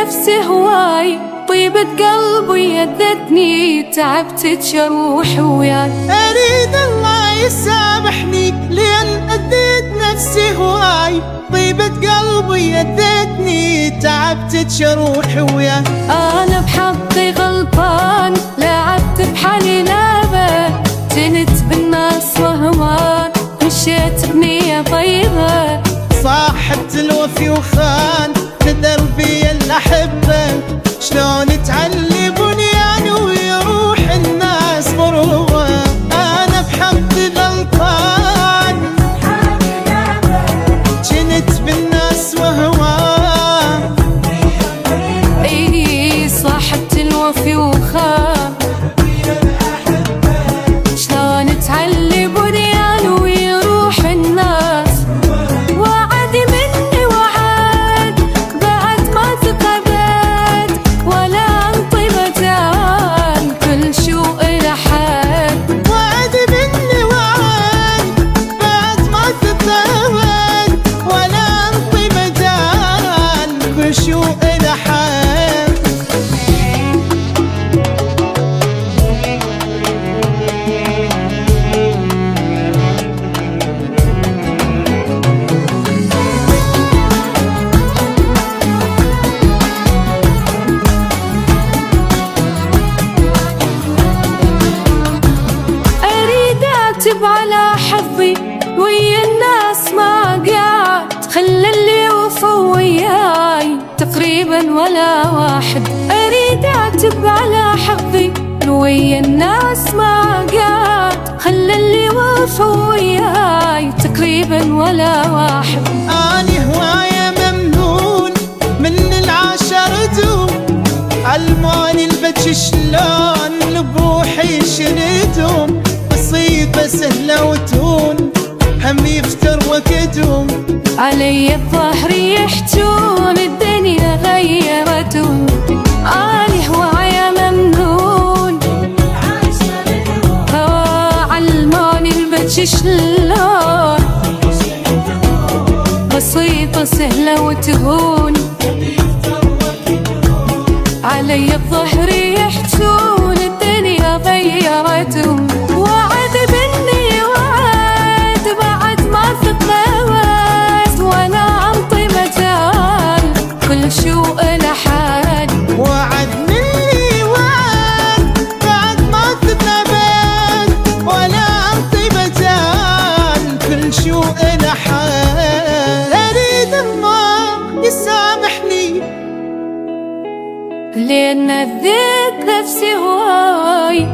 نفسي هواي، طيبة قلبي يدتني تعبت تجروح وياي. أريد الله يسامحني لأن أذيت نفسي هواي، طيبة قلبي يدتني تعبت تجروح وياي. أنا بحقي غلطان، لعبت بحالي لعبة، جنت بالناس وهمان، مشيت بنية طيبة. صاحبت الوفي وخان في دربي الأحبة، شلون تعلي بنيان ويروح الناس مروة. أنا بحقي غلطان، جنت بالناس وهوان. اي صاحبت الوفي وخان، شلون تعلي بنيان ويروح الناس. وعد مني وعد بعد ما تقبلت، ولا انطي مجال كل شو إله حد. وعد مني وعد بعد ما تقبلت، ولا انطي مجال كل شو إله حد. اكتب على حظي ويا الناس ما قعد، خلى اللي يوفوا وياي تقريبا ولا واحد. اريد اكتب على حظي ويا الناس ما قعد، خلى اللي يوفوا وياي تقريبا ولا واحد. اني هواية ممنون من العاشرة، علموني البج شلون لبروحي شردهم. بسيطة سهلة وتهون، هم يفتر وقتهم. علي الظهر يحجون الدنيا غيرتهم. اني هواية ممنون، علموني البج شلون. بسيطة سهلة وتهون، علي الظهر يحجون الدنيا غيرتهم. وعد مني وعد بعد ما تقبلت، وانا انطي مجال كل شو إله حد. وعد مني وعد بعد ما تقبلت، ولا انطي مجال كل شو إله حد. اريد الله يسامحني لأن أذيت نفسي هواي.